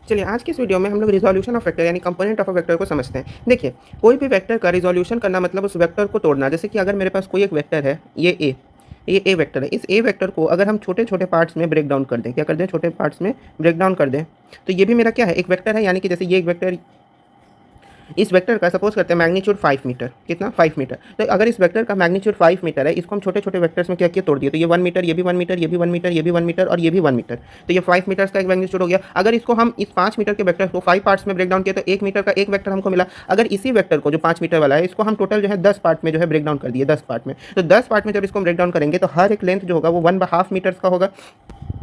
चलिए आज की इस वीडियो में हम लोग रिजोल्यूशन ऑफ वेक्टर यानी कंपोनेंट ऑफ अ वेक्टर को समझते हैं। देखिए, कोई भी वेक्टर का रिजोल्यूशन करना मतलब उस वेक्टर को तोड़ना। जैसे कि अगर मेरे पास कोई एक वेक्टर है, ये ए वेक्टर है। इस ए वेक्टर को अगर हम छोटे-छोटे पार्ट्स में ब्रेक डाउन कर दें, क्या कर दें? छोटे पार्ट्स में ब्रेक डाउन कर दें, तो ये भी मेरा क्या है? एक वेक्टर है। यानी कि जैसे ये एक वेक्टर, इस वेक्टर का सपोज करते हैं मैग्नीट्यूड 5 मीटर, कितना? 5 मीटर। तो अगर इस वेक्टर का मैग्नीट्यूड 5 मीटर है, इसको हम छोटे-छोटे वेक्टर्स में क्या किया? तोड़ दिया। तो ये 1 मीटर, ये भी 1 मीटर, ये भी 1 मीटर, ये भी 1 मीटर और ये भी 1 मीटर। तो ये 5 मीटर्स का एक मैग्नीट्यूड हो गया। अगर इसको हम इस 5 मीटर के वेक्टर को 5 पार्ट्स में ब्रेक डाउन किया तो 1 मीटर का एक वेक्टर हमको मिला। अगर इसी वेक्टर को जो 5 मीटर वाला है, इसको हम टोटल जो है 10 पार्ट में जो है ब्रेक डाउन कर दिए, 10 पार्ट में। तो 10 पार्ट में जब इसको ब्रेक डाउन करेंगे तो हर एक लेंथ जो होगा वो 1/2 मीटर्स का होगा।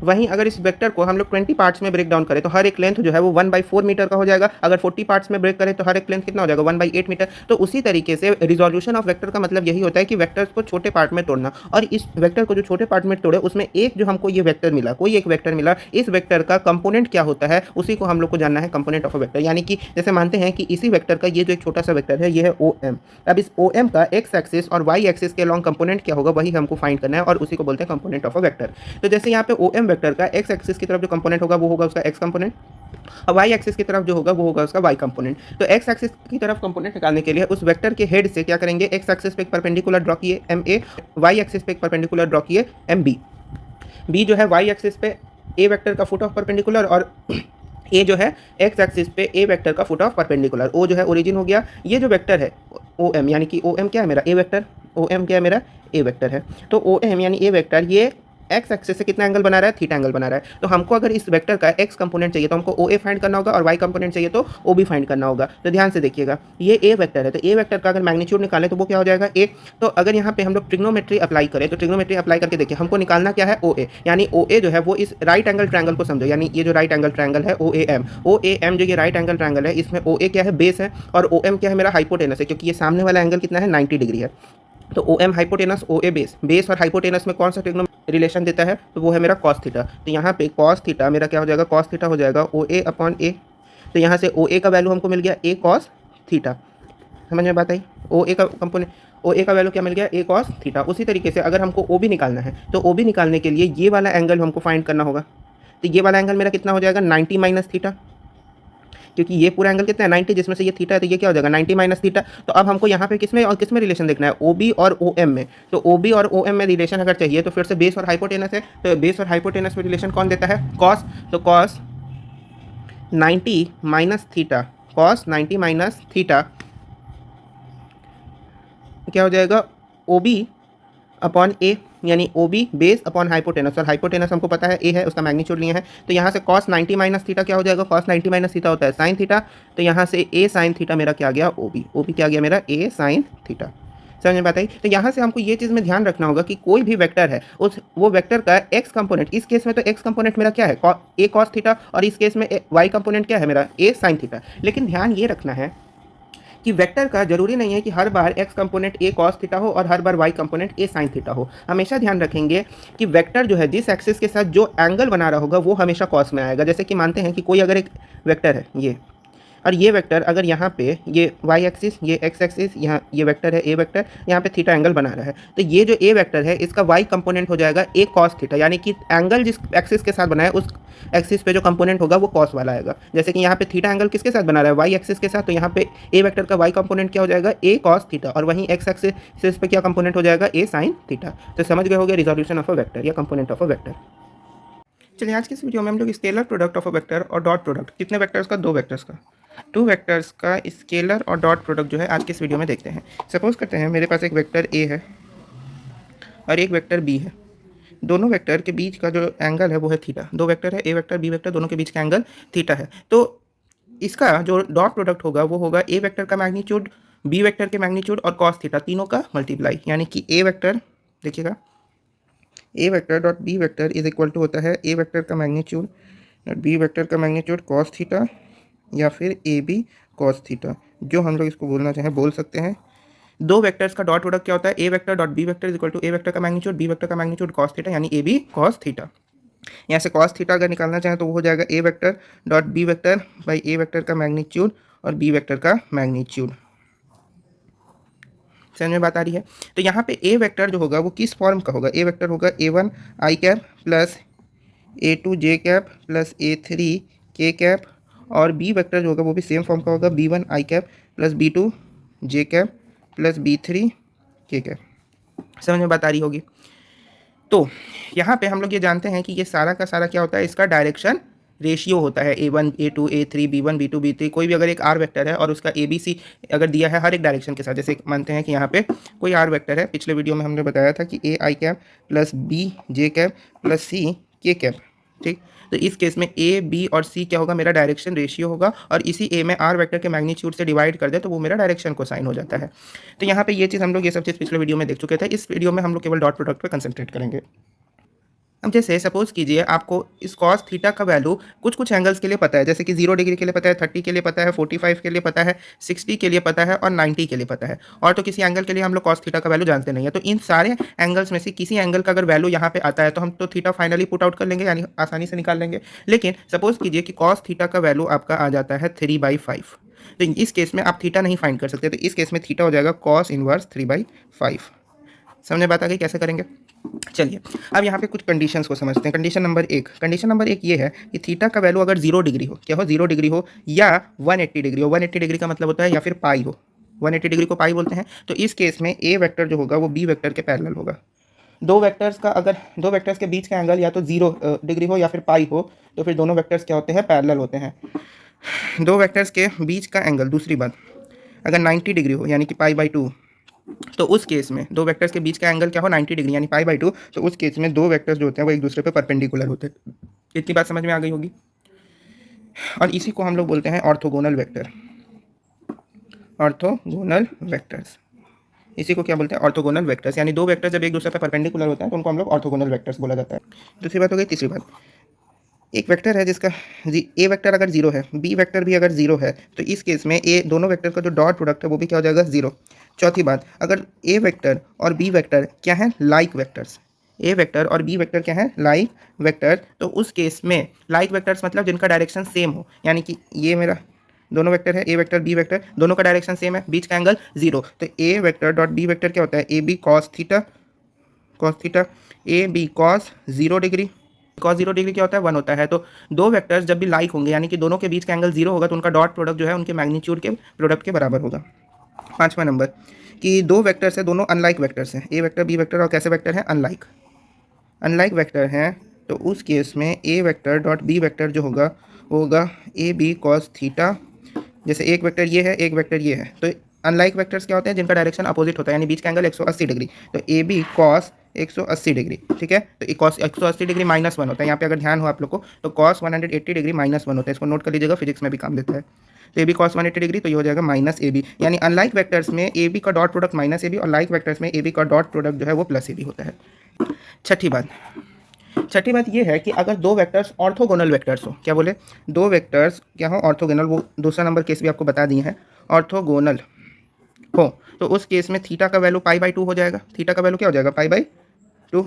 वहीं अगर इस वेक्टर को हम लोग 20 पार्ट्स में ब्रेक डाउन करें तो हर एक लेंथ जो है वो 1/4 मीटर का हो जाएगा। अगर 40 पार्ट्स में ब्रेक करें तो हर एक लेंथ कितना हो जाएगा? 1/8 मीटर। तो उसी तरीके से रिजोल्यूशन ऑफ वेक्टर का मतलब यही होता है कि वेक्टर्स को छोटे पार्ट में तोड़ना। और इस वेक्टर को जो छोटे पार्ट में तोड़े उसमें एक जो हमको ये वेक्टर मिला, कोई एक वेक्टर मिला, इस वेक्टर का कंपोनेंट क्या होता है उसी को हम लोग को जानना है, कंपोनेंट ऑफ अ वेक्टर। यानी कि जैसे मानते हैं कि इसी वेक्टर का ये जो एक छोटा सा वेक्टर है ये है ओ एम। अब इस ओ एम का एक्स एक्सिस और वाई एक्सिस के लॉन्ग कंपोनेंट क्या होगा वही हमको फाइंड करना है और उसी को बोलते हैं कंपोनेंट ऑफ अ वेक्टर। तो जैसे यहाँ पे ओ एम वेक्टर का एक्स एक्सिस की तरफ जो कंपोनेंट होगा वो होगा उसका एक्स कंपोनेंट, और वाई एक्सिस की तरफ जो होगा वो होगा उसका वाई कंपोनेंट। तो एक्स एक्सिस की तरफ कंपोनेंट निकालने के लिए उस वेक्टर के हेड से क्या करेंगे? एक्स एक्सिस पे एक परपेंडिकुलर ड्रॉ किए एम ए, वाई एक्सिस पे एक परपेंडिकुलर ड्रॉ किए एम बी। बी जो है वाई एक्सिस पे ए वेक्टर का फुट ऑफ परपेंडिकुलर और ए जो है एक्स एक्सिस पे ए वेक्टर का फुट ऑफ परपेंडिकुलर। ओ जो है ओरिजिन हो गया। ये जो वेक्टर है ओ एम, यानी कि ओ एम क्या है मेरा? ए वेक्टर। ओ एम क्या है मेरा? ए वेक्टर है। तो ओ एम यानी ए वेक्टर ये एक्स एक्सिस से कितना एंगल बना रहा है? थीटा एंगल बना रहा है। तो हमको अगर इस वेक्टर का एक्स कंपोनेंट चाहिए तो हमको ओ ए फाइंड करना होगा और वाई कंपोनेंट चाहिए तो ओ बी फाइंड करना होगा। तो ध्यान से देखिएगा, ये ए वेक्टर है तो ए वेक्टर का अगर मैग्नीट्यूड निकालें तो वो क्या हो जाएगा? ए। तो अगर यहाँ पे हम लोग ट्रिग्नोमेट्री अप्लाई करें तो ट्रिग्नोमेट्री अप्लाई करके देखिए हमको निकालना क्या है? ओ ए। यानी ओ ए जो है वो इस राइट एंगल ट्रायंगल को समझो, यानी ये जो राइट एंगल ट्रायंगल है ओ A M, O A M जो ये राइट एंगल ट्रायंगल है इसमें ओ ए क्या है? बेस है और ओ एम क्या है? मेरा हाइपोटेनस है, क्योंकि ये सामने वाला एंगल कितना है? 90 डिग्री है। तो ओ एम हाइपोटेनस, ओ ए बेस। बेस और हाइपोटेनस में कौन सा ट्रिग्नो रिलेशन देता है? तो वो है मेरा कॉस थीटा। तो यहाँ पे कॉस थीटा मेरा क्या हो जाएगा? कॉस थीटा हो जाएगा ओ ए अपॉन ए। तो यहाँ से ओ ए का वैल्यू हमको मिल गया ए कॉस थीटा। समझ में बात आई? ओ ए का कंपोनेंट, ओ ए का वैल्यू क्या मिल गया? ए कॉस थीटा। उसी तरीके से अगर हमको ओ बी निकालना है तो ओ बी निकालने के लिए ये वाला एंगल हमको फाइंड करना होगा। तो ये वाला एंगल मेरा कितना हो जाएगा? 90 माइनस थीटा, क्योंकि ये पूरा एंगल कितना है? 90, जिसमें से ये थीटा है तो ये क्या हो जाएगा? 90 माइनस थीटा। तो अब हमको यहाँ पे किसमें और किसमें रिलेशन देखना है? ओ बी और ओ एम में। तो ओ बी और ओ एम में रिलेशन अगर चाहिए तो फिर से बेस और हाइपोटेनस है, तो बेस और हाइपोटेनस में रिलेशन कौन देता है? कॉस। तो cos 90 minus theta, cos 90 minus theta क्या हो जाएगा? ओ बी अपॉन ए, यानी O B base upon hypotenuse, और हाइपोटेनस हमको पता है ए है, उसका मैग्नीट्यूड लिए हैं। तो यहाँ से कॉस 90 माइनस थीटा क्या हो जाएगा? कॉस 90 माइनस थीटा होता है साइन थीटा। तो यहाँ से ए साइन थीटा मेरा क्या आ गया? O B. ओ बी क्या आ गया मेरा? ए साइन थीटा। समझ में बात आई? तो यहाँ से हमको ये चीज़ में ध्यान रखना होगा कि कोई भी वेक्टर है उस वो वेक्टर का एक्स कंपोनेंट, इस केस में तो एक्स कंपोनेंट मेरा क्या है? ए कॉस थीटा, और इस केस में वाई कंपोनेंट क्या है मेरा? ए साइन थीटा। लेकिन ध्यान ये रखना है कि वेक्टर का जरूरी नहीं है कि हर बार x component a cos theta हो और हर बार y component a sin theta हो। हमेशा ध्यान रखेंगे कि वेक्टर जो है जिस एक्सिस के साथ जो एंगल बना रहा होगा वो हमेशा cos में आएगा। जैसे कि मानते हैं कि कोई अगर एक वेक्टर है ये, और ये वेक्टर अगर यहाँ पे ये y एक्सिस, ये x एक्सिस, यहाँ ये वेक्टर है a वेक्टर, यहाँ पे थीटा एंगल बना रहा है, तो ये जो a वेक्टर है इसका y कंपोनेंट हो जाएगा a cos थीटा। यानी कि एंगल जिस एक्सिस के साथ बना है उस एक्सिस पे जो कंपोनेंट होगा वो cos वाला आएगा। जैसे कि यहाँ पे थीटा एंगल किसके साथ बना रहा है? y एक्सिस के साथ, तो यहाँ पे a वेक्टर का y कंपोनेंट क्या हो जाएगा? a cos थीटा, और वहीं x एक्सिस पे क्या कंपोनेंट हो जाएगा? a sin theta. तो समझ गए होंगे रिजोल्यूशन ऑफ अ वेक्टर या कंपोनेंट ऑफ अ वेक्टर। चलिए आज की इस वीडियो में हम लोग scalar product of a vector और डॉट प्रोडक्ट, कितने वेक्टर्स का? 2 वेक्टर्स का, 2 वेक्टर्स का स्केलर और डॉट प्रोडक्ट जो है आज की इस वीडियो में देखते हैं। सपोज करते हैं मेरे पास एक वेक्टर ए है और एक वेक्टर बी है। दोनों वेक्टर के बीच का जो एंगल है वो है थीटा। 2 वेक्टर है, ए वेक्टर बी वेक्टर, दोनों के बीच का एंगल थीटा है। तो इसका जो डॉट प्रोडक्ट होगा वो होगा ए वेक्टर का मैग्नीट्यूड, बी वेक्टर के मैग्नीट्यूड और कॉस थीटा तीनों का मल्टीप्लाई। यानी कि ए वेक्टर, देखिएगा, A vector dot B vector is equal to होता है ए वेक्टर का मैग्नीट्यूड डॉट बी वेक्टर का मैग्नीट्यूड कॉस थीटा, या फिर ए बी कॉस थीटा, जो हम लोग इसको बोलना चाहें बोल सकते हैं। 2 वेक्टर्स का डॉट प्रोडक्ट क्या होता है? A vector dot B vector is equal to A vector का मैग्नीट्यूड बी वेक्टर का मैग्नीट्यूड कॉस थीटा, यानी ए बी कॉस थीटा। यहाँ से कॉस थीटा अगर निकालना चाहें तो वो हो जाएगा A vector dot B vector by A vector का मैग्नीट्यूड और बी वेक्टर का मैग्नीट्यूड। समझ में बात आ रही है? तो यहाँ पे ए वेक्टर जो होगा वो किस फॉर्म का होगा? ए वेक्टर होगा a1 आई कैप प्लस a2 जे cap plus a3 K cap और बी वेक्टर जो होगा वो भी सेम फॉर्म का होगा, b1 i cap plus b2 J cap plus b3 k cap. समझ में बात आ रही होगी। तो यहाँ पे हम लोग ये जानते हैं कि ये सारा का सारा क्या होता है, इसका डायरेक्शन रेशियो होता है a1 a2 a3 b1 b2 b3। कोई भी अगर एक r वेक्टर है और उसका a b c अगर दिया है हर एक डायरेक्शन के साथ, जैसे मानते हैं कि यहाँ पे कोई r वेक्टर है, पिछले वीडियो में हमने बताया था कि a I cap plus b J cap plus c के कैप, ठीक। तो इस केस में a b और c क्या होगा, मेरा डायरेक्शन रेशियो होगा, और इसी a में r वेक्टर के मैग्नीट्यूड से डिवाइड कर दे तो वो मेरा डायरेक्शन कोसाइन हो जाता है। तो यहाँ पे ये चीज़ हम लोग, ये सब चीज़ पिछले वीडियो में देख चुके थे। इस वीडियो में हम लोग केवल डॉट प्रोडक्ट पे कंसंट्रेट करेंगे। अब जैसे सपोज कीजिए आपको इस कॉस थीटा का वैल्यू कुछ कुछ एंगल्स के लिए पता है, जैसे कि 0 डिग्री के लिए पता है, 30 के लिए पता है, 45 के लिए पता है, 60 के लिए पता है और 90 के लिए पता है, और तो किसी एंगल के लिए हम लोग कॉस थीटा का वैल्यू जानते नहीं है। तो इन सारे एंगल्स में से किसी एंगल का अगर वैल्यू यहाँ पे आता है तो हम तो थीटा फाइनली पुट आउट कर लेंगे, यानी आसानी से निकाल लेंगे। लेकिन सपोज कीजिए कि कॉस थीटा का वैल्यू आपका आ जाता है 3/5, तो इस केस में आप थीटा नहीं फाइंड कर सकते, तो इस केस में थीटा हो जाएगा कॉस इनवर्स 3/5। समझ बात आ गई कैसे करेंगे। चलिए अब यहाँ पे कुछ कंडीशंस को समझते हैं। कंडीशन नंबर एक ये है कि थीटा का वैल्यू अगर 0 डिग्री हो, क्या हो, 0 डिग्री हो या 180 डिग्री हो। 180 डिग्री का मतलब होता है या फिर पाई हो, 180 डिग्री को पाई बोलते हैं। तो इस केस में ए वेक्टर जो होगा वो बी वेक्टर के पैरेलल होगा। दो वेक्टर्स के बीच का एंगल या तो 0 डिग्री हो या फिर पाई हो, तो फिर दोनों वेक्टर्स क्या होते हैं, पैरेलल होते हैं। दो वेक्टर्स के बीच का एंगल, दूसरी बात, अगर 90 डिग्री हो यानी कि π/2, तो उस केस में दो वेक्टर्स के बीच का एंगल क्या हो, 90 डिग्री यानी π/2, तो उस केस में दो वेक्टर्स जो होते हैं वो एक दूसरे पे परपेंडिकुलर होते हैं। इतनी बात समझ में आ गई होगी। और इसी को हम लोग बोलते हैं ऑर्थोगोनल वेक्टर। ऑर्थोगोनल वेक्टर्स, इसी को क्या बोलते हैं, ऑर्थोगोनल वेक्टर्स। यानी दो वेक्टर्स जब एक दूसरे पे परपेंडिकुलर होते हैं तो उनको हम लोग ऑर्थोगोनल वेक्टर्स बोला जाता है। दूसरी बात हो गई। तीसरी बात, एक वेक्टर है जिसका ए वेक्टर अगर 0 है, बी वेक्टर भी अगर 0 है, तो इस केस में ए दोनों वेक्टर का जो डॉट प्रोडक्ट है वो भी क्या हो जाएगा, 0। चौथी बात, अगर ए वेक्टर और बी वेक्टर क्या है, लाइक वेक्टर्स, ए वेक्टर और बी वेक्टर क्या है, लाइक वेक्टर, तो उस केस में लाइक वेक्टर्स मतलब जिनका डायरेक्शन सेम हो, यानी कि ये मेरा दोनों वेक्टर है, ए वेक्टर बी वेक्टर, दोनों का डायरेक्शन सेम है, बीच का एंगल 0, तो A vector dot B vector क्या होता है, A B cos theta, A B cos 0 degree. Cos 0 degree क्या होता है, 1 होता है। तो दो वेक्टर्स जब भी लाइक होंगे यानी कि दोनों के बीच का एंगल 0 होगा तो उनका डॉट प्रोडक्ट जो है उनके मैग्नीट्यूड के प्रोडक्ट के बराबर होगा। पांचवा नंबर कि दो वेक्टर्स है, दोनों अनलाइक वेक्टर्स हैं, ए वेक्टर बी वेक्टर, और कैसे वेक्टर हैं, अनलाइक वेक्टर हैं। तो उस केस में A vector dot B vector जो होगा वो होगा ए बी कॉस थीटा। जैसे एक वेक्टर ये है, एक वेक्टर ये है, तो अनलाइक वेक्टर्स क्या होते हैं, जिनका डायरेक्शन अपोजिट होता है, यानी बीच का एंगल 180 डिग्री, तो ए बी कॉस 180 डिग्री, ठीक है। तो कॉस 180 डिग्री -1 होता है, यहाँ पे अगर ध्यान हो आप लोग को तो कॉस 180 डिग्री -1 होता है, इसको नोट कर लीजिएगा, फिजिक्स में भी काम देता है। तो ए बी कॉस 180 डिग्री, तो ये हो जाएगा माइनस ए बी, यानी अनलाइक वेक्टर्स में ए बी का dot product minus A B और लाइक वेक्टर्स में ए बी का डॉट प्रोडक्ट जो है वो प्लस ए बी होता है। छठी बात ये है कि अगर दो वेक्टर्स ऑर्थोगोनल वेक्टर्स हो, क्या बोले, दो वेक्टर्स क्या हो, ऑर्थोगोनल, वो दूसरा नंबर केस भी आपको बता दिए हैं, ऑर्थोगोनल हो, तो उस केस में थीटा का वैल्यू π/2 हो जाएगा। थीटा का वैल्यू क्या हो जाएगा, π/2।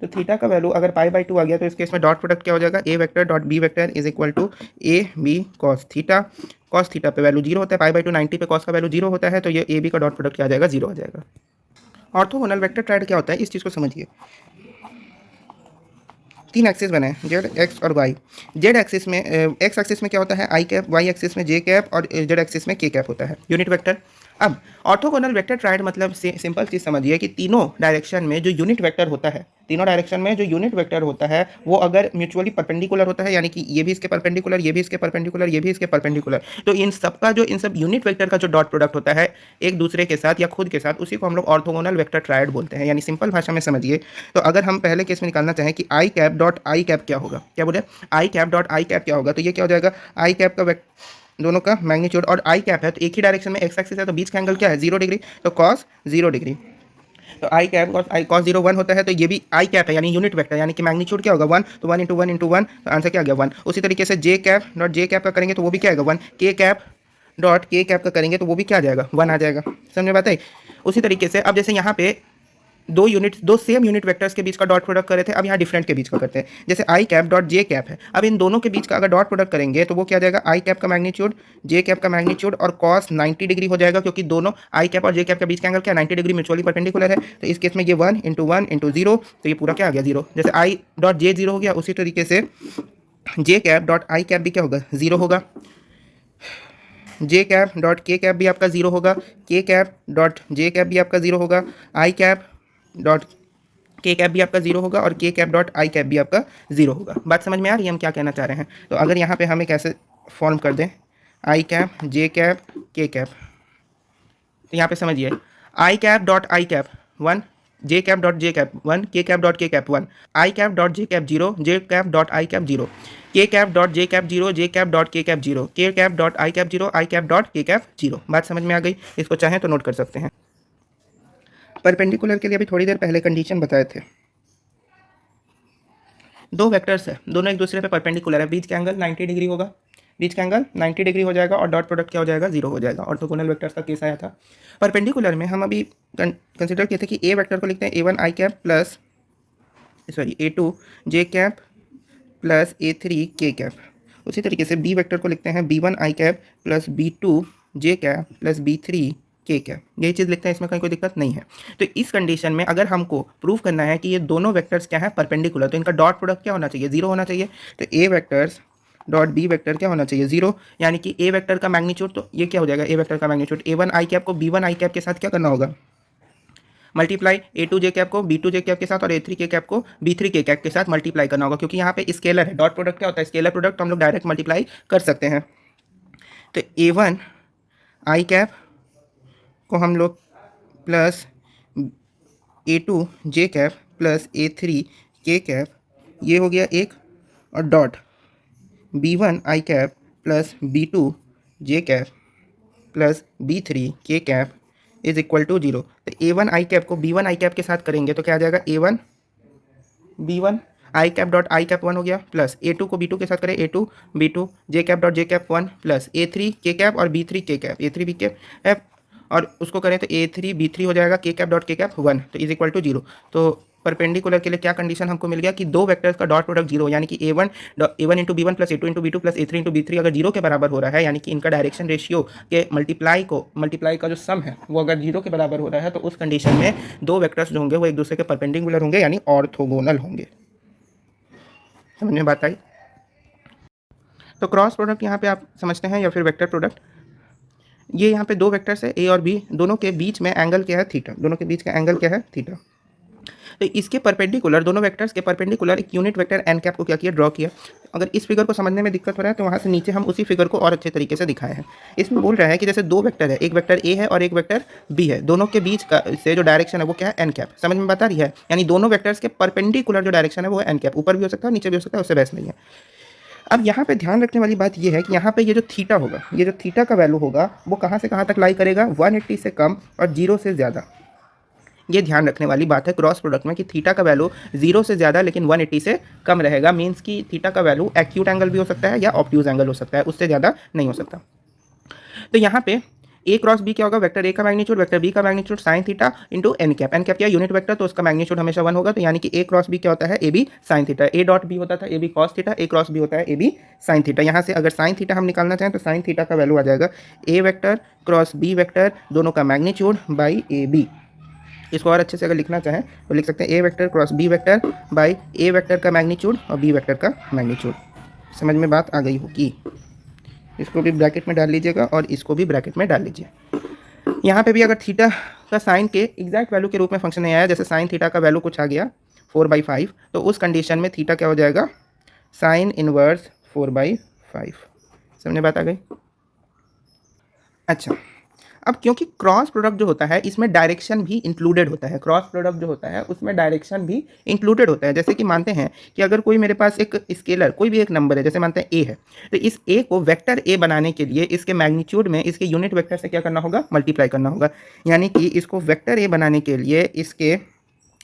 तो थीटा का वैल्यू अगर π/2 आ गया तो इस केस में डॉट प्रोडक्ट क्या हो जाएगा, A vector dot B vector is equal to A B cos theta. Cos theta पे वैल्यू 0 होता है, π/2 90 पे कॉस का वैल्यू 0 होता है, तो ये ए बी का डॉट प्रोडक्ट क्या आ जाएगा, 0 आ जाएगा। ऑर्थोगोनल वेक्टर ट्रायड क्या होता है, इस चीज़ को समझिए। तीन एक्सिस बने हैं, जेड एक्स और वाई। जेड एक्सिस में एक्स एक्सिस में क्या होता है, आई कैप, वाई एक्सिस में जे कैप और जेड एक्सिस में के कैप होता है, यूनिट वेक्टर। अब ऑर्थोगोनल वेक्टर ट्रायड मतलब सिंपल चीज़ समझिए कि तीनों डायरेक्शन में जो यूनिट वेक्टर होता है, तीनों डायरेक्शन में जो यूनिट वेक्टर होता है वो अगर म्यूचुअली परपेंडिकुलर होता है, यानी कि ये भी इसके परपेंडिकुलर, ये भी इसके परपेंडिकुलर, ये भी इसके परपेंडिकुलर, तो इन सब यूनिट वेक्टर का जो डॉट प्रोडक्ट होता है एक दूसरे के साथ या खुद के साथ, उसी को हम लोग ऑर्थोगोनल वेक्टर ट्रायड बोलते हैं। यानी सिंपल भाषा में समझिए तो अगर हम पहले केस में निकालना चाहें कि आई कैप डॉट आई कैप क्या होगा, क्या बोले, आई कैप डॉट आई कैप क्या होगा, तो ये क्या हो जाएगा, आई कैप का दोनों का मैग्नीट्यूड, और आई कैप है तो एक ही डायरेक्शन में एक्स एक्सिस है, तो बीच का एंगल क्या है, 0 डिग्री, तो कॉस 0 डिग्री। तो आई कैप कॉस 0 1 होता है, तो ये भी आई कैप है यानी यूनिट वेक्टर, यानी कि मैग्नीट्यूड क्या होगा 1, तो 1 × 1 × 1, तो आंसर क्या आ गया 1। उसी तरीके से जे कैप डॉट जे कैप का करेंगे तो वो भी क्या आएगा 1, K cap dot K cap का करेंगे तो वो भी क्या आ जाएगा 1 आ जाएगा। समझ में बात है। उसी तरीके से अब जैसे यहाँ पे दो सेम यूनिट वेक्टर्स के बीच का डॉट प्रोडक्ट कर रहे थे, अब यहाँ डिफरेंट के बीच का करते हैं। जैसे आई कैप डॉट जे कैप है, अब इन दोनों के बीच का अगर डॉट प्रोडक्ट करेंगे तो वो क्या आ जाएगा, आई कैप का मैग्नीट्यूड, जे कैप का मैग्नीट्यूड और कॉस 90 डिग्री हो जाएगा, क्योंकि दोनों आई कैप और जे कैप के बीच का एंगल क्या 90 डिग्री म्यूचुअली परपेंडिकुलर है। तो इस केस में ये 1 × 1 × 0, तो ये पूरा क्या आ गया 0। जैसे आई डॉट जे 0 हो गया, उसी तरीके से जे कैप डॉट आई कैप भी क्या होगा, ज़ीरो होगा। जे कैप डॉट के कैप भी आपका ज़ीरो होगा। के कैप डॉट जे कैप भी आपका ज़ीरो होगा। आई कैप डॉट के कैप भी आपका ज़ीरो होगा और के कैप डॉट आई कैप भी आपका ज़ीरो होगा। बात समझ में आ रही है हम क्या कहना चाह रहे हैं? तो अगर यहाँ पे हम एक ऐसे फॉर्म कर दें, I cap, J cap, K cap, तो यहाँ पे समझिए, I cap dot I cap 1, J cap dot J cap 1, K cap dot K cap 1, I cap dot J cap 0, J cap dot I cap 0, K cap dot J cap 0, J cap dot K cap 0, K cap dot I cap 0, I cap dot K cap 0। बात समझ में आ गई? इसको चाहें तो note कर सकते हैं। परपेंडिकुलर के लिए अभी थोड़ी देर पहले कंडीशन बताए थे। दो वेक्टर्स है, दोनों एक दूसरे पे परपेंडिकुलर है, बीच का एंगल 90 डिग्री होगा, बीच का एंगल 90 डिग्री हो जाएगा और डॉट प्रोडक्ट क्या हो जाएगा, जीरो हो जाएगा। ऑर्थोगोनल वेक्टर्स का केस आया था। परपेंडिकुलर में हम अभी कंसिडर किए थे कि ए वेक्टर को लिखते हैं a1 आई कैप प्लस a2 जे cap plus a3 K cap. उसी तरीके से बी वेक्टर को लिखते हैं b1 i cap plus b2 J cap plus b3 k cap. यही चीज़ लिखते हैं, इसमें कहीं कोई दिक्कत नहीं है। तो इस कंडीशन में अगर हमको प्रूव करना है कि ये दोनों वेक्टर्स क्या है, परपेंडिकुलर, तो इनका डॉट प्रोडक्ट क्या होना चाहिए, जीरो होना चाहिए। तो ए वेक्टर्स डॉट बी वेक्टर क्या होना चाहिए, जीरो। यानी कि ए वेक्टर का मैग्नीट्यूड, तो ये क्या हो जाएगा, ए वेक्टर का मैग्नीट्यूड a1 आई कैप को b1 आई कैप के साथ क्या करना होगा, मल्टीप्लाई a2 जे कैप को b2 जे कैप के साथ और a3 के कैप को b3 के कैप के साथ मल्टीप्लाई करना होगा, क्योंकि यहाँ पे स्केलर है। डॉट प्रोडक्ट क्या होता है, स्केलर प्रोडक्ट, तो हम लोग डायरेक्ट मल्टीप्लाई कर सकते हैं। तो a1 आई कैप को हम लोग प्लस a2 जे cap plus a3 K cap, ये हो गया एक, और dot b1 i cap plus b2 J cap plus b3 k cap is equal to zero. तो a1 आई कैप को b1 आई कैप के साथ करेंगे तो क्या आ जाएगा, a1 b1 i cap dot I cap 1 हो गया, प्लस a2 को b2 के साथ करें, a2 b2 जे cap dot J cap 1 plus a3 K cap और b3 k cap, a3 b cap, और उसको करें तो a3 b3 हो जाएगा, के कैप डॉट के कैप 1, तो इज इक्वल टू जीरो। तो परपेंडिकुलर के लिए क्या कंडीशन हमको मिल गया कि दो वेक्टर्स का डॉट प्रोडक्ट जीरो, यानी कि a1 into b one plus a2 into b2 plus a3 into b3 अगर जीरो के बराबर हो रहा है, यानी कि इनका डायरेक्शन रेशियो के मल्टीप्लाई का जो सम है वो अगर जीरो के बराबर हो रहा है, तो उस कंडीशन में दो वेक्टर्स जो होंगे वो एक दूसरे के परपेंडिकुलर होंगे, यानी ऑर्थोगोनल होंगे। समझ में बात आई? तो क्रॉस प्रोडक्ट यहाँ पे आप समझते हैं, या फिर वेक्टर प्रोडक्ट, ये यहाँ पे दो वेक्टर्स है ए और बी, दोनों के बीच में एंगल क्या है, थीटा, दोनों के बीच का एंगल क्या है, थीटा। तो इसके परपेंडिकुलर, दोनों वेक्टर्स के परपेंडिकुलर एक यूनिट वेक्टर एन कैप को क्या किया, ड्रॉ किया। अगर इस फिगर को समझने में दिक्कत हो रहा है तो वहाँ से नीचे हम उसी फिगर को और अच्छे तरीके से दिखाए हैं। इसमें बोल रहा है कि जैसे दो वेक्टर है, एक वेक्टर ए है और एक वेक्टर बी है, दोनों के बीच का से जो डायरेक्शन है वो क्या है, एन कैप। समझ में बता रही है? यानी दोनों वेक्टर्स के परपेंडिकुलर जो डायरेक्शन है वो एन कैप, ऊपर भी हो सकता है नीचे भी हो सकता है, उससे बहस नहीं है। अब यहाँ पे ध्यान रखने वाली बात ये है कि यहाँ पे ये जो थीटा होगा, ये जो थीटा का वैल्यू होगा वो कहाँ से कहाँ तक लाई करेगा, 180 से कम और 0 से ज़्यादा। ये ध्यान रखने वाली बात है क्रॉस प्रोडक्ट में कि थीटा का वैल्यू 0 से ज़्यादा लेकिन 180 से कम रहेगा। मीन्स कि थीटा का वैल्यू एक्यूट एंगल भी हो सकता है या ऑब्ट्यूज एंगल हो सकता है, उससे ज़्यादा नहीं हो सकता। तो यहाँ पे ए क्रॉस बी क्या होगा, वेक्टर ए का मैग्नीट्यूड वेक्टर बी का magnitude sine theta into n cap. N cap क्या यूनिट वेक्टर, तो उसका मैग्नीट्यूड हमेशा 1 होगा। तो यानी कि ए क्रॉस बी क्या होता है, A B sine theta. A dot B होता था A B cos theta, A cross B होता है ए बी साइन थीटा। यहाँ से अगर साइन थीटा हम निकालना चाहें तो साइन थीटा का वैल्यू आ जाएगा A vector cross B vector दोनों का मैग्नीट्यूड बाई ए बी। इसको और अच्छे से अगर लिखना चाहें तो लिख सकते हैं A vector cross B vector by A vector का मैग्नीट्यूड और बी वेक्टर का मैग्नीट्यूड। समझ में बात आ गई होगी? इसको भी ब्रैकेट में डाल लीजिएगा और इसको भी ब्रैकेट में डाल लीजिए। यहाँ पे भी अगर थीटा का साइन के एग्जैक्ट वैल्यू के रूप में फंक्शन नहीं आया, जैसे साइन थीटा का वैल्यू कुछ आ गया 4/5, तो उस कंडीशन में थीटा क्या हो जाएगा, साइन इनवर्स 4/5। समझने बात आ गई? अच्छा, अब क्योंकि क्रॉस प्रोडक्ट जो होता है इसमें डायरेक्शन भी इंक्लूडेड होता है, क्रॉस प्रोडक्ट जो होता है उसमें डायरेक्शन भी इंक्लूडेड होता है। जैसे कि मानते हैं कि अगर कोई मेरे पास एक स्केलर कोई भी एक नंबर है, जैसे मानते हैं ए है, तो इस ए को वेक्टर ए बनाने के लिए इसके मैग्नीट्यूड में इसके यूनिट वेक्टर से क्या करना होगा, मल्टीप्लाई करना होगा। यानी कि इसको वेक्टर ए बनाने के लिए इसके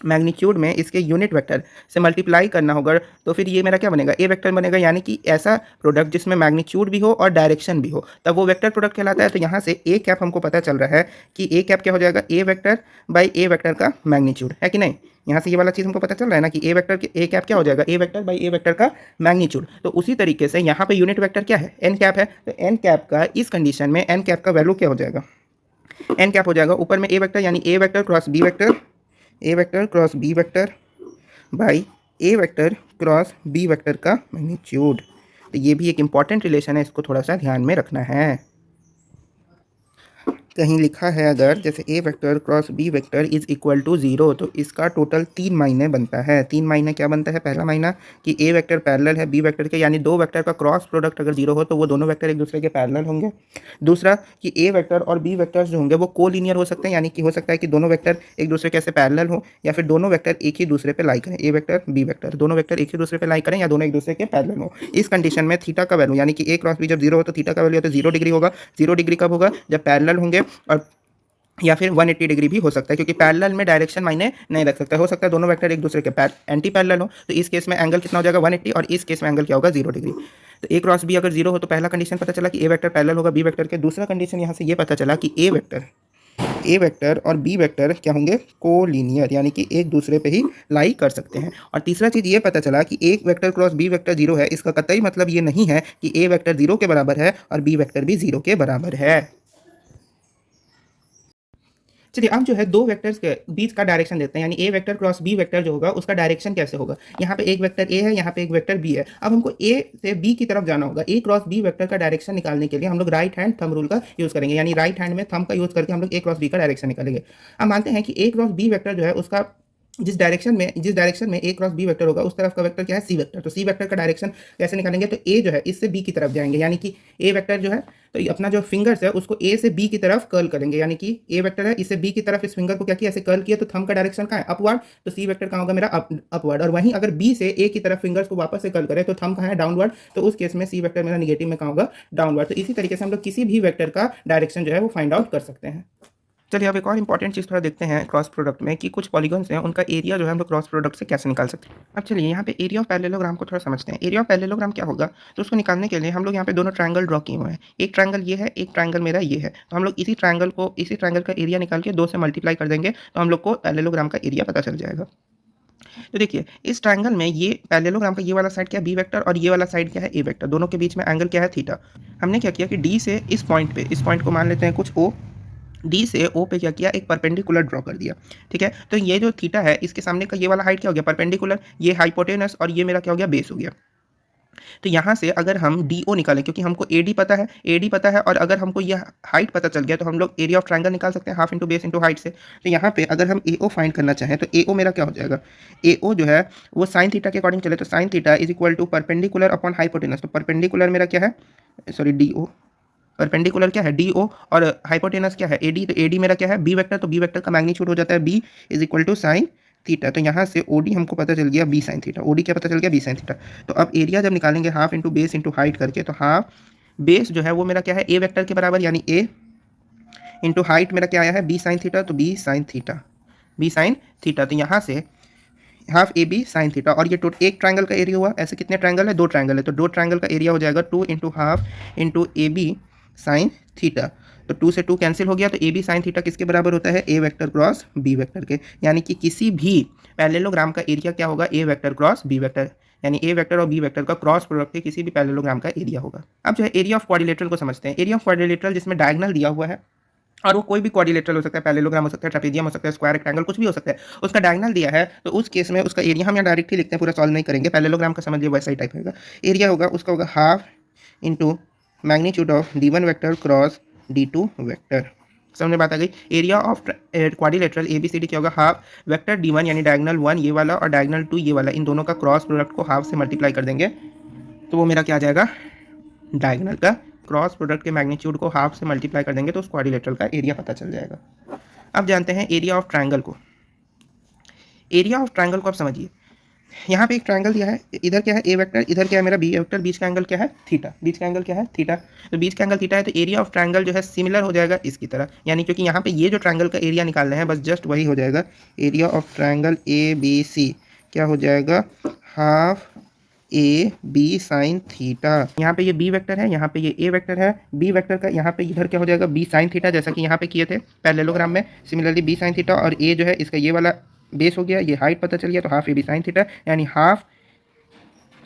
मैग्नीट्यूड में इसके यूनिट वेक्टर से मल्टीप्लाई करना होगा, तो फिर ये मेरा क्या बनेगा, ए वेक्टर बनेगा। यानी कि ऐसा प्रोडक्ट जिसमें मैग्नीट्यूड भी हो और डायरेक्शन भी हो, तब वो वेक्टर प्रोडक्ट कहलाता है। तो यहाँ से ए कैप हमको पता चल रहा है कि ए कैप क्या हो जाएगा, A vector by A vector का मैग्नीट्यूड, है कि नहीं? यहाँ से ये वाला चीज़ हमको पता चल रहा है ना कि ए वेक्टर के ए कैप क्या हो जाएगा, A vector by A vector का मैग्नीट्यूड। तो उसी तरीके से यहाँ पे यूनिट वेक्टर क्या है, एन कैप है। तो एन कैप का इस कंडीशन में एन कैप का वैल्यू क्या हो जाएगा, एन कैप हो जाएगा ऊपर में ए वेक्टर, यानी A vector cross B vector, A vector cross B vector by A vector cross B vector का मैग्नीट्यूड। तो ये भी एक इंपॉर्टेंट रिलेशन है, इसको थोड़ा सा ध्यान में रखना है। कहीं लिखा है अगर जैसे A vector cross B vector is equal to 0, तो इसका टोटल 3 मायने बनता है। 3 मायने क्या बनता है? पहला मायना कि ए वेक्टर पैरेलल है बी वेक्टर के, यानी दो वेक्टर का क्रॉस प्रोडक्ट अगर 0 हो तो वो दोनों वेक्टर एक दूसरे के पैरेलल होंगे। दूसरा कि ए वेक्टर और बी वेक्टर्स जो होंगे वो कोलिनियर हो सकते हैं, यानी कि हो सकता है कि दोनों वेक्टर एक दूसरे के ऐसे पैरेलल हो, या फिर दोनों वेक्टर एक ही दूसरे पे लाई करें। ए वेक्टर बी वेक्टर दोनों वेक्टर एक ही दूसरे पे लाई करें, या दोनों एक दूसरे के पैरेलल हो। इस कंडीशन में थीटा का वैल्यू यानी कि ए क्रॉस बी जब 0 हो तो थीटा का वैल्यू तो 0 डिग्री होगा। 0 डिग्री कब होगा? जब पैरेलल होंगे, और या फिर 180 डिग्री भी हो सकता है, क्योंकि पैरेलल में डायरेक्शन मायने नहीं रख सकता। हो सकता है दोनों वेक्टर एक दूसरे के एंटी पैरेलल हो, तो इस केस में एंगल कितना हो जाएगा? 180, और इस केस में एंगल क्या होगा? 0 डिग्री। तो ए क्रॉस बी अगर 0 हो तो पहला कंडीशन पता चला कि ए वेक्टर पैरेलल होगा बी वेक्टर के। दूसरा कंडीशन यहाँ से ये पता चला कि ए वेक्टर और बी वेक्टर क्या होंगे? कोलिनियर, यानी कि एक दूसरे पे ही लाई कर सकते हैं। और तीसरा चीज़ ये पता चला कि एक वेक्टर क्रॉस बी वेक्टर 0 है, इसका कतई मतलब ये नहीं है कि ए वेक्टर 0 के बराबर है और बी वेक्टर भी 0 के बराबर है। चलिए अब जो है दो वेक्टर्स के बीच का डायरेक्शन देते हैं, यानी A vector cross B vector जो होगा उसका डायरेक्शन कैसे होगा। यहाँ पे एक वेक्टर ए है, यहाँ पे एक वेक्टर बी है। अब हमको ए से बी की तरफ जाना होगा। ए क्रॉस बी वेक्टर का डायरेक्शन निकालने के लिए हम लोग राइट हैंड थंब रूल का यूज करेंगे, यानी राइट हैंड में थंब का यूज करके हम लोग ए क्रॉस बी का डायरेक्शन निकालेंगे। अब मानते हैं कि ए क्रॉस बी वेक्टर जो है उसका जिस डायरेक्शन में ए क्रॉस बी वेक्टर होगा उस तरफ का वेक्टर क्या है? C vector. तो सी वेक्टर का डायरेक्शन कैसे निकालेंगे? तो ए जो है इससे बी की तरफ जाएंगे, यानी कि ए वेक्टर जो है तो अपना जो फिंगर्स है उसको ए से बी की तरफ कर्ल करेंगे, यानी कि ए वेक्टर है इसे बी की तरफ इस फिंगर को क्या किया? ऐसे कर्ल किया, तो थंब का डायरेक्शन कहाँ है? अपवर्ड। तो सी वेक्टर कहाँ होगा मेरा? अपवर्ड। और वहीं अगर बी से ए की तरफ फिंगर्स को वापस से कर्ल करें तो थंब कहाँ है? डाउनवर्ड। तो उस केस में सी वेक्टर मेरा निगेटिव में कहाँ होगा? डाउनवर्ड। तो इसी तरीके से हम लोग किसी भी वेक्टर का डायरेक्शन जो है वो फाइंड आउट कर सकते हैं। चलिए अब एक और इंपॉर्टेंट चीज़ थोड़ा देखते हैं क्रॉस प्रोडक्ट में कि कुछ पॉलीगॉन्स हैं उनका एरिया जो है हम लोग क्रॉस प्रोडक्ट से कैसे निकाल सकते हैं। अब चलिए यहाँ पे एरिया ऑफ पैरेललोग्राम को थोड़ा समझते हैं। एरिया ऑफ पैरेललोग्राम क्या होगा? तो उसको निकालने के लिए हम लोग यहाँ पे दोनों ट्रायंगल ड्रॉ किए हुए हैं। एक ट्रायंगल ये है, एक ट्रायंगल मेरा ये है। तो हम लोग इसी ट्रायंगल का एरिया निकाल के 2 से मल्टीप्लाई कर देंगे तो हम लोग को पैरेललोग्राम का एरिया पता चल जाएगा। तो देखिए इस ट्रायंगल में ये पैरेललोग्राम का ये वाला साइड क्या है? बी वेक्टर, और ये वाला साइड क्या है? A vector. दोनों के बीच में एंगल क्या है? थीटा। हमने क्या किया कि डी से इस पॉइंट को मान लेते हैं कुछ ओ, डी से ओ पे क्या किया? एक परपेंडिकुलर ड्रॉ कर दिया। ठीक है, तो ये जो थीटा है इसके सामने का ये वाला हाइट क्या हो गया? परपेंडिकुलर। ये हाइपोटेनस, और ये मेरा क्या हो गया? बेस हो गया। तो यहाँ से अगर हम डी ओ निकालें, क्योंकि हमको ए डी पता है, और अगर हमको यह हाइट पता चल गया तो हम लोग एरिया ऑफ ट्रायंगल निकाल सकते हैं, half into base into height से। तो यहाँ पे अगर हम ए ओ फाइंड करना चाहें तो ए ओ मेरा क्या हो जाएगा? ए ओ जो है वो साइन थीटा के अकॉर्डिंग चले तो sine theta is equal to perpendicular upon hypotenuse. तो परपेंडिकुलर मेरा क्या है? Sorry, D O. परपेंडिकुलर क्या है? डी ओ, और हाइपोटेनस क्या है? A D. तो ए डी मेरा क्या है? B vector. तो बी वेक्टर का मैग्नीट्यूड हो जाता है B is equal to sine theta. तो यहाँ से ओ डी हमको पता चल गया B sine theta. O D क्या पता चल गया? B sine theta. तो अब एरिया जब निकालेंगे half into base into height करके, तो हाफ बेस जो है वो मेरा क्या है? ए वेक्टर के बराबर, यानी ए इंटू हाइट मेरा क्या आया है? B sine theta. तो बी साइन थीटा। तो यहाँ से half A B sine theta, और ये एक ट्रायंगल का एरिया हुआ। ऐसे कितने ट्रायंगल है? 2 ट्रायंगल है, तो 2 ट्रायंगल का एरिया हो जाएगा 2 into half into A B sine theta. तो 2 से 2 कैंसिल हो गया, तो ए बी साइन थीटा किसके बराबर होता है? A vector cross B vector के। यानी कि किसी भी पैरेललोग्राम का एरिया क्या होगा? A vector cross B vector, यानी ए वेक्टर और बी वेक्टर का क्रॉस प्रोडक्ट के किसी भी पैरेललोग्राम का एरिया होगा। अब जो है एरिया ऑफ क्वाड्रिलेटरल को समझते हैं। एरिया ऑफ क्वाड्रिलेटरल जिसमें डायगोनल दिया हुआ है, और वो कोई भी क्वाड्रिलेटरल हो सकता है, पैरेललोग्राम हो सकता है, ट्रेपेजियम हो सकता है, स्क्वायर रेक्टेंगल कुछ भी हो सकता है, उसका डायगोनल दिया है, तो उस केस में उसका एरिया हम यहाँ डायरेक्ट ही लिखते हैं, पूरा सॉल्व नहीं करेंगे। पैरेललोग्राम का समझिए वैसा ही टाइप होगा। एरिया होगा उसका होगा half into magnitude of D one vector cross D two vector. समझ में बात आ गई? Area of quadrilateral A B C D क्या होगा? हाफ वेक्टर डी वन यानी डायगोनल 1 ये वाला और डायगोनल 2 ये वाला, इन दोनों का क्रॉस प्रोडक्ट को हाफ से मल्टीप्लाई कर देंगे तो वो मेरा क्या आ जाएगा? डायगोनल का क्रॉस प्रोडक्ट के मैग्नीट्यूड को हाफ से मल्टीप्लाई कर देंगे तो उस क्वाड्रिलेटरल का एरिया पता चल जाएगा। अब जानते हैं एरिया ऑफ ट्रायंगल को। एरिया ऑफ ट्रायंगल को आप समझिए, यहाँ पे एक ट्रायंगल दिया है, इधर क्या है? ए वेक्टर, इधर क्या है मेरा? B vector. बीच का एंगल क्या है? थीटा। बीच का एंगल क्या है? थीटा। तो बीच का एंगल थीटा है, तो एरिया ऑफ ट्रायंगल जो है सिमिलर हो जाएगा इसकी तरह, यानी क्योंकि यहाँ पे ये जो ट्रायंगल का एरिया निकालना है बस जस्ट वही हो जाएगा। Area of triangle A B C क्या हो जाएगा? Half A B sine theta. यहाँ पे ये बी वेक्टर है, यहाँ पे ये ए वेक्टर है। बी वेक्टर का यहाँ पे इधर क्या हो जाएगा? बी साइन थीटा, जैसा कि यहाँ पे किए थे पैरेललोग्राम में। सिमिलरली बी साइन थीटा, और ए जो है इसका ये वाला बेस हो गया, ये हाइट पता चल गया, तो half A B sine theta, यानी half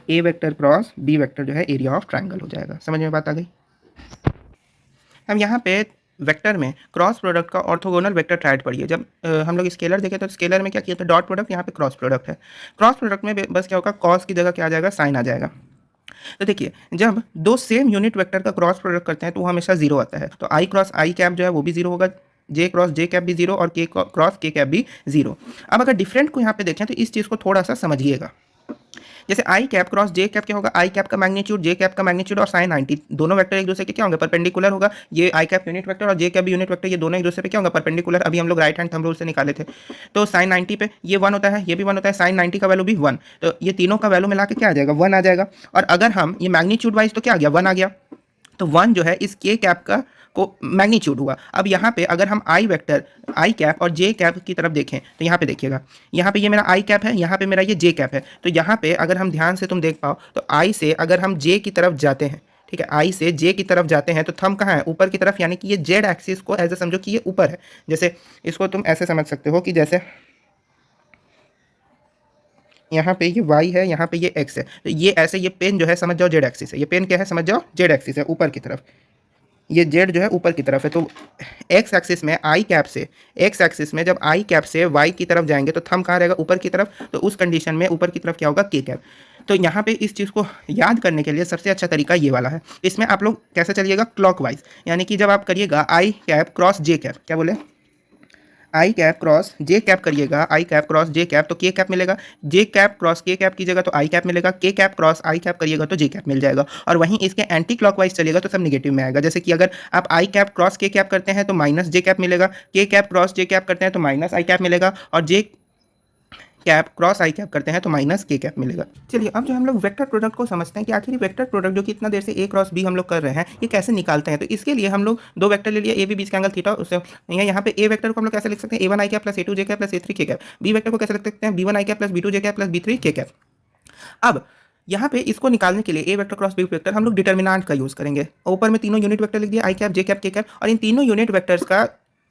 A vector cross B vector जो है एरिया ऑफ ट्रायंगल हो जाएगा। समझ में बात आ गई? हम यहाँ पे वेक्टर में क्रॉस प्रोडक्ट का ऑर्थोगोनल वेक्टर ट्रायड पढ़िए। जब हम लोग स्केलर देखे तो स्केलर में क्या किया था? Dot product. यहाँ पे क्रॉस प्रोडक्ट है। क्रॉस प्रोडक्ट में बस क्या होगा? कॉस की जगह क्या आ जाएगा? साइन आ जाएगा। तो देखिए, जब दो सेम यूनिट वेक्टर का क्रॉस प्रोडक्ट करते हैं तो वो हमेशा जीरो आता है। तो आई क्रॉस आई कैप जो है वो भी जीरो होगा, जे क्रॉस जे कैप भी जीरो और के क्रॉस के कैप भी जीरो। अब अगर डिफरेंट को यहाँ पे देखें तो इस चीज़ को थोड़ा सा समझिएगा। जैसे आई कैप क्रॉस जे कैप क्या होगा, आई कैप का मैग्नीट्यूड जे कैप का मैग्नीट्यूड और साइन 90 दोनों वेक्टर एक दूसरे के क्या होंगे, परपेंडिकुलर होगा। ये आई कैप यूनिट वेक्टर और जे कैप भी यूनिट वेक्टर, ये दोनों एक दूसरे पे क्या होंगे, परपेंडिकुलर। अभी हम लोग राइट हैंड थंब रूल से निकाले थे। तो साइन 90 पे ये 1 होता है, ये भी 1 होता है, साइन 90 का वैल्यू भी 1। तो ये तीनों का वैल्यू मिला के क्या आ जाएगा, 1 आ जाएगा। और अगर हम ये मैग्नीट्यूड वाइज तो क्या आ गया, 1 आ गया। तो 1 जो है इस के कैप का को मैग्नीट्यूड हुआ। अब यहाँ पे अगर हम आई वेक्टर आई कैप और जे कैप की तरफ देखें तो यहाँ पे देखिएगा, यहाँ पे ये मेरा आई कैप है, यहाँ पे मेरा ये जे कैप है। तो यहाँ पे अगर हम ध्यान से तुम देख पाओ तो आई से अगर हम जे की तरफ जाते हैं, ठीक है, आई से जे की तरफ जाते हैं तो थंब कहाँ है, ऊपर की तरफ, यानी कि ये जेड एक्सिस को ऐसे समझो कि ये ऊपर है। जैसे इसको तुम ऐसे समझ सकते हो कि जैसे यहाँ पे ये y है, यहाँ पे ये x है। तो ये ऐसे, ये पेन जो है समझ जाओ जेड एक्सिस है, ये पेन क्या है समझ जाओ, जेड एक्सिस है ऊपर की तरफ। ये जेड जो है ऊपर की तरफ है। तो एक्स एक्सिस में आई कैप से, एक्स एक्सिस में जब आई कैप से वाई की तरफ जाएंगे तो थंब कहाँ रहेगा, ऊपर की तरफ। तो उस कंडीशन में ऊपर की तरफ क्या होगा, के कैप। तो यहाँ पे इस चीज़ को याद करने के लिए सबसे अच्छा तरीका ये वाला है। इसमें आप लोग कैसे चलिएगा, क्लॉकवाइज, यानी कि जब आप करिएगा आई कैप क्रॉस जे कैप, क्या बोले, आई कैप क्रॉस जे कैप करिएगा, आई कैप क्रॉस जे कैप तो के कैप मिलेगा। जे कैप क्रॉस के कैप कीजिएगा तो आई कैप मिलेगा। के कैप क्रॉस आई कैप करिएगा तो जे कैप मिल जाएगा। और वहीं इसके एंटी क्लॉकवाइज चलिएगा तो सब निगेटिव में आएगा। जैसे कि अगर आप आई कैप क्रॉस के कैप करते हैं तो माइनस जे कैप मिलेगा, के कैप क्रॉस जे कैप करते हैं तो माइनस आई कैप मिलेगा, और जे कैप क्रॉस आई कैप करते हैं तो माइनस के कैप मिलेगा। चलिए अब जो हम लोग वेक्टर प्रोडक्ट को समझते हैं कि आखिर वेक्टर प्रोडक्ट जो कि इतना देर से ए क्रॉस बी हम लोग कर रहे हैं, ये कैसे निकालते हैं। तो इसके लिए हम लोग दो वेक्टर ले लिए, ए बी बीच का एंगल थीटा, उससे यहाँ पे ए वेक्टर को हम लोग कैसे लिख सकते हैं, A1 आई कैप प्लस A2 जे cap plus A3 K cap. B vector को कैसे लिख सकते हैं, B1 i cap plus B2 J cap plus B3 k cap. अब यहाँ पे इसको निकालने के लिए ए वेक्टर क्रॉस बी वेक्टर हम लोग डिटर्मिनेंट का यूज़ करेंगे। ऊपर में तीनों यूनिट वेक्टर लिख दिया, आई cap J cap K cap, और इन तीनों यूनिट वेक्टर्स का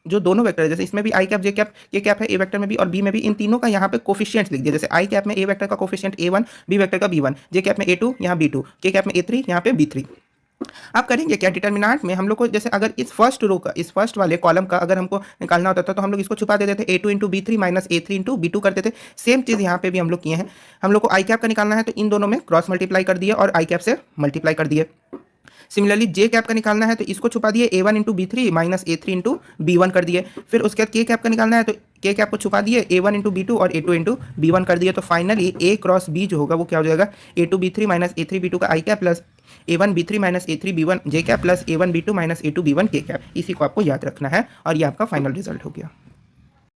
जो दोनों वेक्टर है, जैसे इसमें भी आई cap J cap K cap है, ए वेक्टर में भी और बी में भी, इन तीनों का यहाँ पे कोफिशिएंट्स लिख दिया। जैसे आई कैप में ए वेक्टर का कोफिशिएंट A1, बी वेक्टर का B1, जे कैप में A2 यहाँ B2, के कैप में A3 यहाँ पे B3। आप करेंगे क्या, डिटर्मिनेंट में हम लोग को जैसे अगर इस फर्स्ट रो का, इस फर्स्ट वाले कॉलम का अगर हमको निकालना होता था तो हम लोग इसको छुपा देते थे, A2 into B3 minus A3 into B2 करते थे। सेम चीज़ यहाँ पे भी हम लोग किए हैं। हम लोग को आई कैप का निकालना है तो इन दोनों में क्रॉस मल्टीप्लाई कर दिए और आई कैप से मल्टीप्लाई कर दिए। सिमिलरली जे कैप का निकालना है तो इसको छुपा दिए, A1 into B3 minus A3 into B1 कर दिए। फिर उसके बाद के कैप का निकालना है तो के कैप को छुपा दिए, A1 इंटू B2 और A2 इंटू B1 कर दिए। तो फाइनली A क्रॉस B जो होगा वो क्या हो जाएगा, A2 B3 minus A3 B2 का I cap plus A1 B3 minus A3 B1 J cap plus A1 B2 minus A2 B1 के कैप। इसी को आपको याद रखना है और ये आपका फाइनल रिजल्ट हो गया।